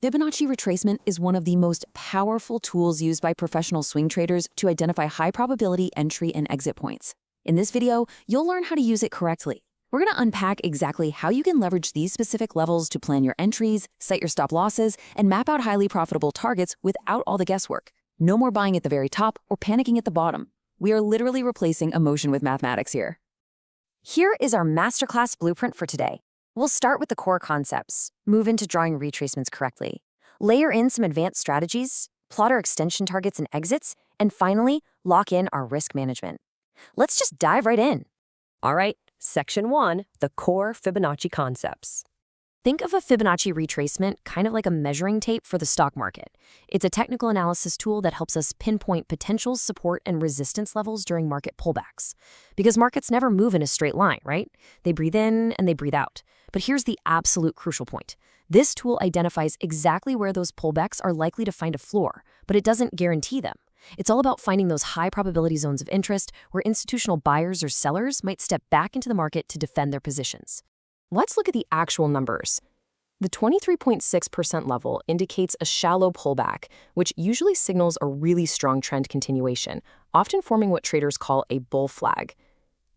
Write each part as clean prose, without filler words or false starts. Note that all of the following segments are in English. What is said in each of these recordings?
Fibonacci retracement is one of the most powerful tools used by professional swing traders to identify high-probability entry and exit points. In this video, you'll learn how to use it correctly. We're going to unpack exactly how you can leverage these specific levels to plan your entries, set your stop losses, and map out highly profitable targets without all the guesswork. No more buying at the very top or panicking at the bottom. We are literally replacing emotion with mathematics here. Here is our masterclass blueprint for today. We'll start with the core concepts, move into drawing retracements correctly, layer in some advanced strategies, plot our extension targets and exits, and finally, lock in our risk management. Let's just dive right in. All right, Section 1, the core Fibonacci concepts. Think of a Fibonacci retracement kind of like a measuring tape for the stock market. It's a technical analysis tool that helps us pinpoint potential support and resistance levels during market pullbacks. Because markets never move in a straight line, right? They breathe in and they breathe out. But here's the absolute crucial point. This tool identifies exactly where those pullbacks are likely to find a floor, but it doesn't guarantee them. It's all about finding those high probability zones of interest where institutional buyers or sellers might step back into the market to defend their positions. Let's look at the actual numbers. The 23.6% level indicates a shallow pullback, which usually signals a really strong trend continuation, often forming what traders call a bull flag.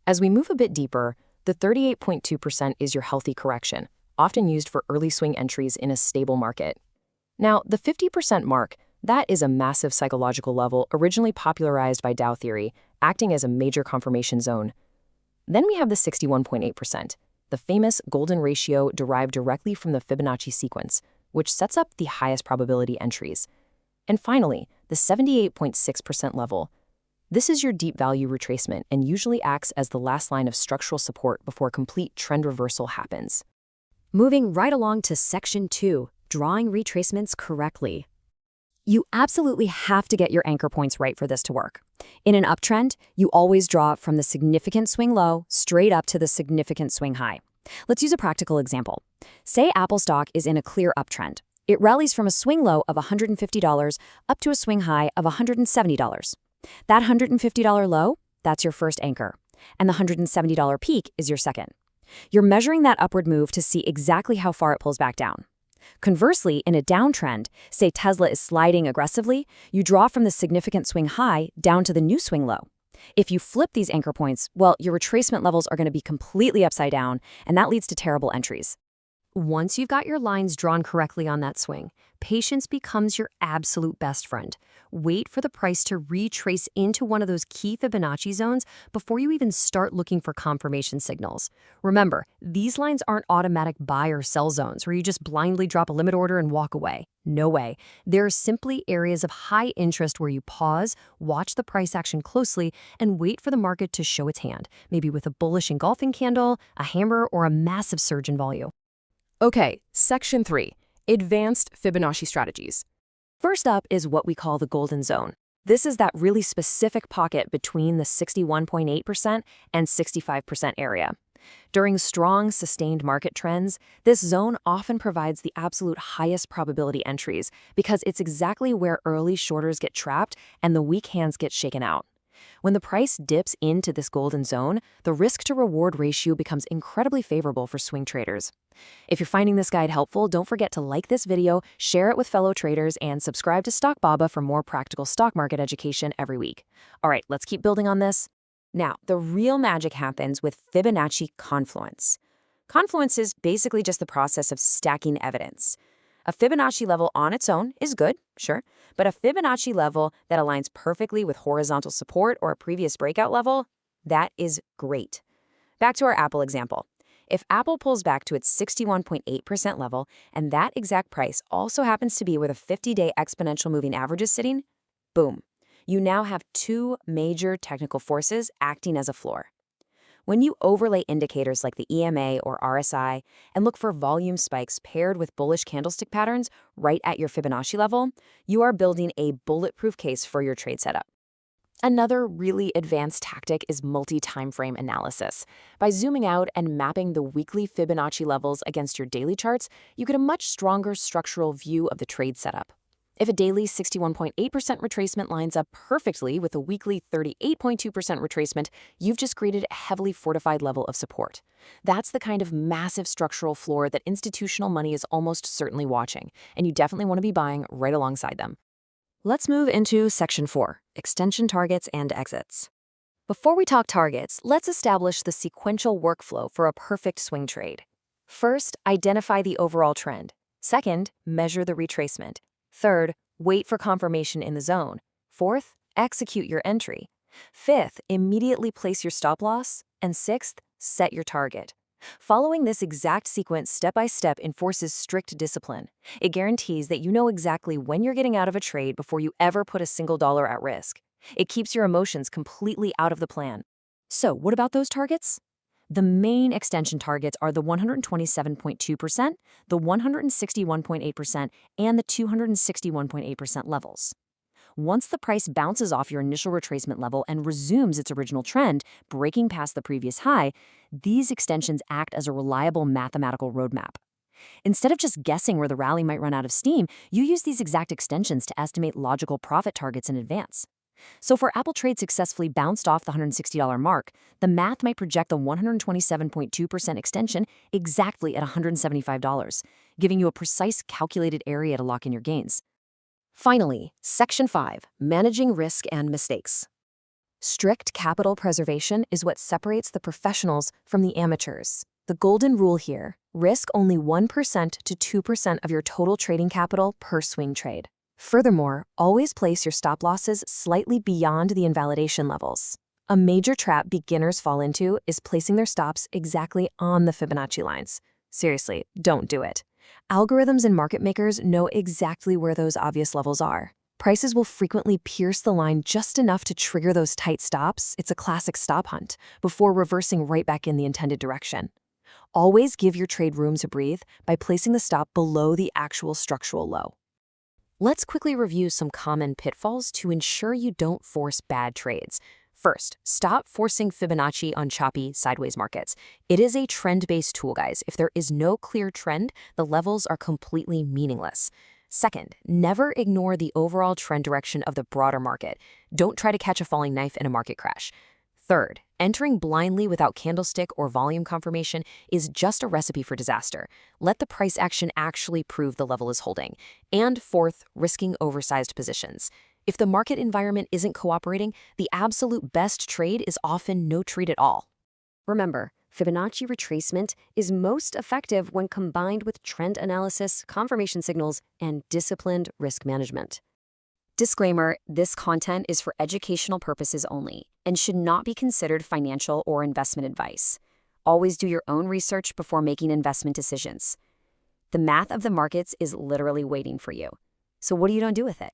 As we move a bit deeper, the 38.2% is your healthy correction, often used for early swing entries in a stable market. Now, the 50% mark, that is a massive psychological level originally popularized by Dow theory, acting as a major confirmation zone. Then we have the 61.8%. The famous golden ratio derived directly from the Fibonacci sequence, which sets up the highest probability entries. And finally, the 78.6% level. This is your deep value retracement and usually acts as the last line of structural support before complete trend reversal happens. Moving right along to Section 2, drawing retracements correctly. You absolutely have to get your anchor points right for this to work. In an uptrend, you always draw from the significant swing low straight up to the significant swing high. Let's use a practical example. Say Apple stock is in a clear uptrend. It rallies from a swing low of $150 up to a swing high of $170. That $150 low, that's your first anchor, and the $170 peak is your second. You're measuring that upward move to see exactly how far it pulls back down. Conversely, in a downtrend, say Tesla is sliding aggressively, you draw from the significant swing high down to the new swing low. If you flip these anchor points, well, your retracement levels are going to be completely upside down, and that leads to terrible entries. Once you've got your lines drawn correctly on that swing, patience becomes your absolute best friend. Wait for the price to retrace into one of those key Fibonacci zones before you even start looking for confirmation signals. Remember, these lines aren't automatic buy or sell zones where you just blindly drop a limit order and walk away. No way. They're simply areas of high interest where you pause, watch the price action closely, and wait for the market to show its hand, maybe with a bullish engulfing candle, a hammer, or a massive surge in volume. Okay, Section 3, Advanced Fibonacci Strategies. First up is what we call the golden zone. This is that really specific pocket between the 61.8% and 65% area. During strong, sustained market trends, this zone often provides the absolute highest probability entries because it's exactly where early shorters get trapped and the weak hands get shaken out. When the price dips into this golden zone, the risk-to-reward ratio becomes incredibly favorable for swing traders. If you're finding this guide helpful, don't forget to like this video, share it with fellow traders, and subscribe to Stock Baba for more practical stock market education every week. All right, let's keep building on this. Now, the real magic happens with Fibonacci Confluence. Confluence is basically just the process of stacking evidence. A Fibonacci level on its own is good, sure, but a Fibonacci level that aligns perfectly with horizontal support or a previous breakout level, that is great. Back to our Apple example. If Apple pulls back to its 61.8% level and that exact price also happens to be where the 50-day exponential moving average is sitting, boom, you now have two major technical forces acting as a floor. When you overlay indicators like the EMA or RSI and look for volume spikes paired with bullish candlestick patterns right at your Fibonacci level, you are building a bulletproof case for your trade setup. Another really advanced tactic is multi-timeframe analysis. By zooming out and mapping the weekly Fibonacci levels against your daily charts, you get a much stronger structural view of the trade setup. If a daily 61.8% retracement lines up perfectly with a weekly 38.2% retracement, you've just created a heavily fortified level of support. That's the kind of massive structural floor that institutional money is almost certainly watching, and you definitely want to be buying right alongside them. Let's move into Section 4, Extension Targets and Exits. Before we talk targets, let's establish the sequential workflow for a perfect swing trade. First, identify the overall trend. Second, measure the retracement. Third, wait for confirmation in the zone. Fourth, execute your entry. Fifth, immediately place your stop loss. And sixth, set your target. Following this exact sequence step by step enforces strict discipline. It guarantees that you know exactly when you're getting out of a trade before you ever put a single dollar at risk. It keeps your emotions completely out of the plan. So, what about those targets? The main extension targets are the 127.2%, the 161.8%, and the 261.8% levels. Once the price bounces off your initial retracement level and resumes its original trend, breaking past the previous high, these extensions act as a reliable mathematical roadmap. Instead of just guessing where the rally might run out of steam, you use these exact extensions to estimate logical profit targets in advance. So if our Apple trade successfully bounced off the $160 mark, the math might project the 127.2% extension exactly at $175, giving you a precise calculated area to lock in your gains. Finally, Section 5, Managing Risk and Mistakes. Strict capital preservation is what separates the professionals from the amateurs. The golden rule here, risk only 1% to 2% of your total trading capital per swing trade. Furthermore, always place your stop losses slightly beyond the invalidation levels. A major trap beginners fall into is placing their stops exactly on the Fibonacci lines. Seriously, don't do it. Algorithms and market makers know exactly where those obvious levels are. Prices will frequently pierce the line just enough to trigger those tight stops, it's a classic stop hunt, before reversing right back in the intended direction. Always give your trade room to breathe by placing the stop below the actual structural low. Let's quickly review some common pitfalls to ensure you don't force bad trades. First, stop forcing Fibonacci on choppy sideways markets. It is a trend-based tool, guys. If there is no clear trend, the levels are completely meaningless. Second, never ignore the overall trend direction of the broader market. Don't try to catch a falling knife in a market crash. Third, entering blindly without candlestick or volume confirmation is just a recipe for disaster. Let the price action actually prove the level is holding. And fourth, risking oversized positions. If the market environment isn't cooperating, the absolute best trade is often no trade at all. Remember, Fibonacci retracement is most effective when combined with trend analysis, confirmation signals, and disciplined risk management. Disclaimer, this content is for educational purposes only and should not be considered financial or investment advice. Always do your own research before making investment decisions. The math of the markets is literally waiting for you. So what are you going to do with it?